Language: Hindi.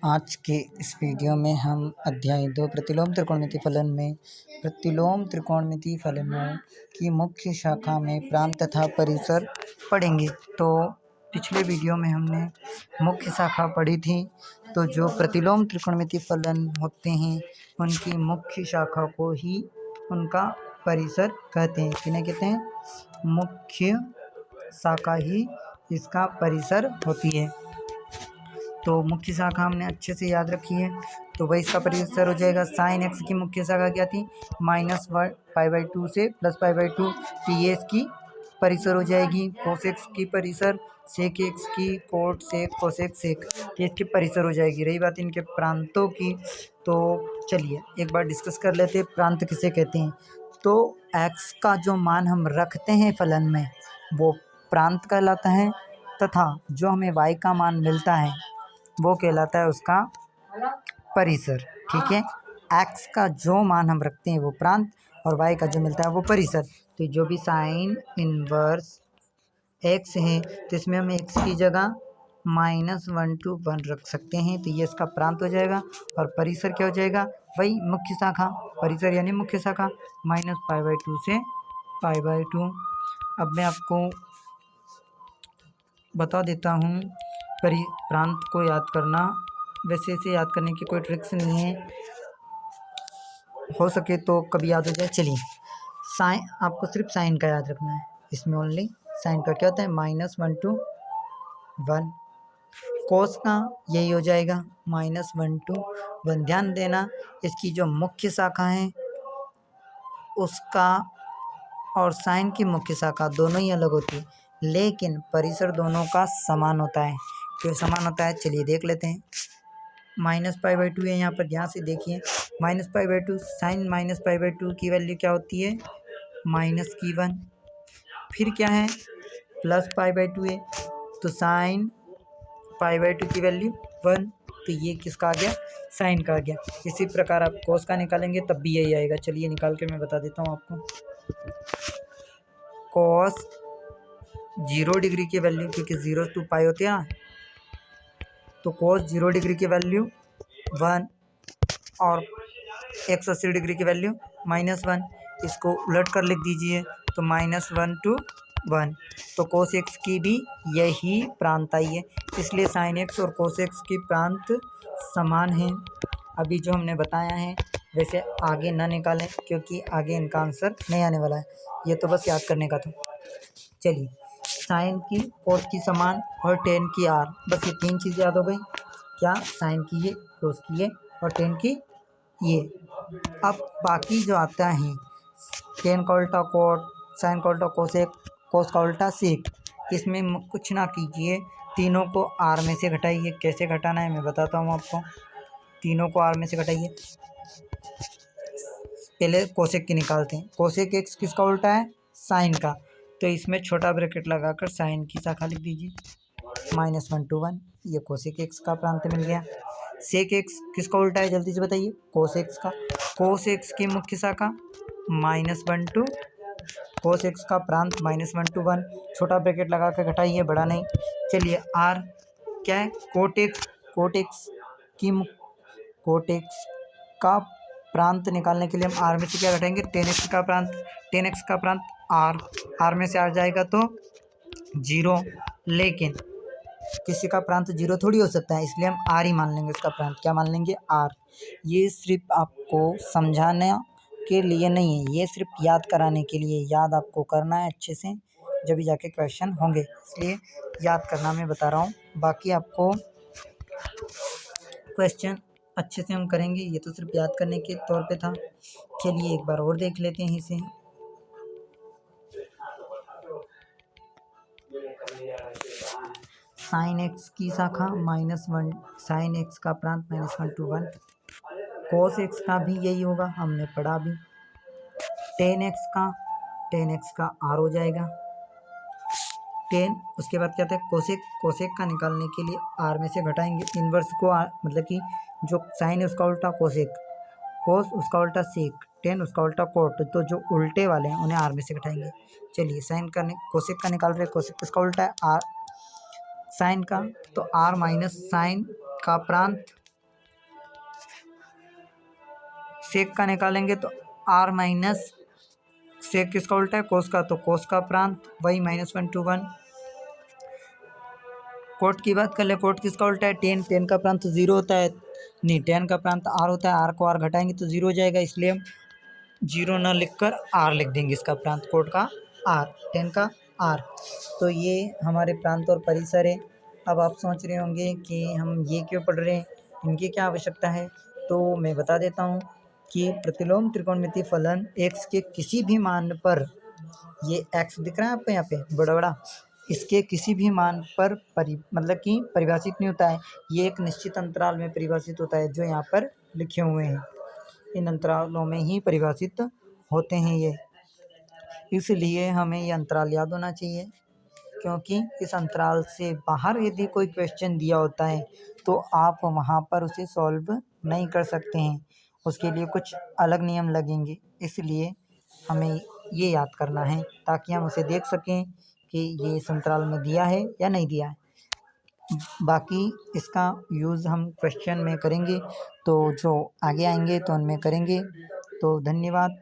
आज के इस वीडियो में हम अध्याय 2 प्रतिलोम त्रिकोणमिति फलन में प्रतिलोम त्रिकोणमिति फलनों की मुख्य शाखा में प्रांत तथा परिसर पढ़ेंगे। तो पिछले वीडियो में हमने मुख्य शाखा पढ़ी थी। तो जो प्रतिलोम त्रिकोणमिति फलन होते हैं उनकी मुख्य शाखा को ही उनका परिसर कहते हैं। किन्हें कहते हैं? मुख्य शाखा ही इसका परिसर होती है। तो मुख्य शाखा हमने अच्छे से याद रखी है। तो वही इसका परिसर हो जाएगा। साइन एक्स की मुख्य शाखा क्या थी? -π/2 से +π/2। तो ये इसकी परिसर हो जाएगी। कोस एक्स की परिसर, सेक एक्स की, कोट सेक, कोसेक सेक, तो इसकी परिसर हो जाएगी। रही बात इनके प्रांतों की, तो चलिए एक बार डिस्कस कर लेते हैं प्रांत किसे कहते हैं। तो एक्स का जो मान हम रखते हैं फलन में वो प्रांत कहलाता है, तथा जो हमें y का मान मिलता है वो कहलाता है उसका परिसर। ठीक है, x का जो मान हम रखते हैं वो प्रांत और y का जो मिलता है वो परिसर। तो जो भी साइन इनवर्स x है तो इसमें हम x की जगह -1 to 1 रख सकते हैं। तो ये इसका प्रांत हो जाएगा। और परिसर क्या हो जाएगा? वही मुख्य शाखा। परिसर यानी मुख्य शाखा -π/2 से π/2। अब मैं आपको बता देता हूँ प्रांत को याद करना। वैसे इसे याद करने की कोई ट्रिक्स नहीं है, हो सके तो कभी याद हो जाए। चलिए, साइन आपको सिर्फ साइन का याद रखना है। इसमें ओनली साइन का क्या होता है? -1 to 1। कोस का यही हो जाएगा -1 to 1। ध्यान देना, इसकी जो मुख्य शाखा है उसका और साइन की मुख्य शाखा दोनों ही अलग होती है, लेकिन परिसर दोनों का समान होता है। क्यों समान होता है? चलिए देख लेते हैं। -π/2 है यहाँ पर, ध्यान से देखिए। -π/2 साइन -π/2 की वैल्यू क्या होती है? -1। फिर क्या है? +π/2 है तो साइन π/2 की वैल्यू 1। तो ये किसका आ गया? साइन का आ गया। इसी प्रकार आप कोस का निकालेंगे तब भी यही आएगा। चलिए निकाल के मैं बता देता हूँ आपको। कोस 0 डिग्री की वैल्यू, क्योंकि 0 to π होती है ना, तो कोस 0 डिग्री की वैल्यू 1 और 180 डिग्री की वैल्यू -1। इसको उलट कर लिख दीजिए तो -1 to 1। तो कोस एक्स की भी यही प्रांत आई है, इसलिए साइन एक्स और कोस एक्स की प्रांत समान हैं। अभी जो हमने बताया है वैसे आगे ना निकालें, क्योंकि आगे इनका आंसर नहीं आने वाला है। ये तो बस याद करने का था। चलिए, साइन की कोस की समान और टेन की आर, बस ये 3 चीज़ याद हो गई। क्या? साइन की ये, कोस की ये और टेन की ये। अब बाकी जो आता है, टेन का उल्टा कोट, साइन का उल्टा कोसेक, कोस का उल्टा सेक, इसमें कुछ ना कीजिए, तीनों को आर में से घटाइए। कैसे घटाना है मैं बताता हूँ आपको। तीनों को आर में से घटाइए। पहले कोसेक की निकालते हैं। कोसेक एक्स किसका उल्टा है? साइन का। तो इसमें छोटा ब्रैकेट लगाकर साइन की शाखा लिख दीजिए। -1 to 1, ये कोसेक एक्स का प्रांत मिल गया। सेक एक्स किसका उल्टा है? जल्दी से बताइए। कोस एक्स का। कोस एक्स की मुख्य शाखा -1 to, कोस एक्स का प्रांत -1 to 1। छोटा ब्रैकेट लगा कर घटाइए, बड़ा नहीं। चलिए, आर क्या है? Cot x. कोट एक्स का प्रांत निकालने के लिए हम आर में से क्या घटाएंगे? टेन एक्स का प्रांत। टेन एक्स का प्रांत आर में से आ जाएगा तो 0, लेकिन किसी का प्रांत 0 थोड़ी हो सकता है, इसलिए हम आर ही मान लेंगे उसका प्रांत। क्या मान लेंगे? आर। ये सिर्फ आपको समझाने के लिए नहीं है, ये सिर्फ याद कराने के लिए। याद आपको करना है अच्छे से, जब भी जाके क्वेश्चन होंगे, इसलिए याद करना मैं बता रहा हूँ। बाकी आपको क्वेश्चन अच्छे से हम करेंगे, ये तो सिर्फ याद करने के तौर पे था। चलिए एक बार और देख लेते हैं इसे। साइन एक्स की शाखा -1, साइन एक्स का प्रांत -1 to 1। कोस एक्स का भी यही होगा, हमने पढ़ा भी। टेन एक्स का आर हो जाएगा 10। उसके बाद क्या था? कोसेक। कोसेक का निकालने के लिए आर में से घटाएंगे। इन्वर्स को मतलब कि जो साइन है उसका उल्टा कोसेक, कोस उसका उल्टा सेक, टेन उसका उल्टा कोट। तो जो उल्टे वाले हैं उन्हें आर में से घटाएंगे। चलिए, साइन का कोसेक का निकाल रहे हैं। कोसेक किसका उल्टा है? आर, साइन का। तो आर माइनस साइन का प्रांत, सेक का निकालेंगे तो r माइनस सेक किसका उल्टा है, कोस का, तो कोस का प्रांत वही -1 to 1। कोट की बात कर ले, कोट किसका उल्टा है, टेन, टेन का प्रांत तो 0 होता है, नहीं टेन का प्रांत r होता है, r को r घटाएंगे तो 0 हो जाएगा, इसलिए हम 0 ना लिखकर r लिख देंगे, इसका प्रांत कोट का r, टेन का r। तो ये हमारे प्रांत और परिसर है। अब आप सोच रहे होंगे कि हम ये क्यों पढ़ रहे हैं, इनकी क्या आवश्यकता है, तो मैं बता देता हूँ कि प्रतिलोम त्रिकोणमितीय फलन x के किसी भी मान पर, ये x दिख रहा है आपको यहाँ पे बड़ा बड़ा, इसके किसी भी मान पर मतलब कि परिभाषित नहीं होता है, ये एक निश्चित अंतराल में परिभाषित होता है जो यहाँ पर लिखे हुए हैं, इन अंतरालों में ही परिभाषित होते हैं ये, इसलिए हमें ये अंतराल याद होना चाहिए, क्योंकि इस अंतराल से बाहर यदि कोई क्वेश्चन दिया होता है तो आप वहाँ पर उसे सॉल्व नहीं कर सकते हैं, उसके लिए कुछ अलग नियम लगेंगे, इसलिए हमें ये याद करना है ताकि हम उसे देख सकें कि ये इस अंतराल में दिया है या नहीं दिया है। बाकी इसका यूज़ हम क्वेश्चन में करेंगे, तो जो आगे आएंगे तो उनमें करेंगे। तो धन्यवाद।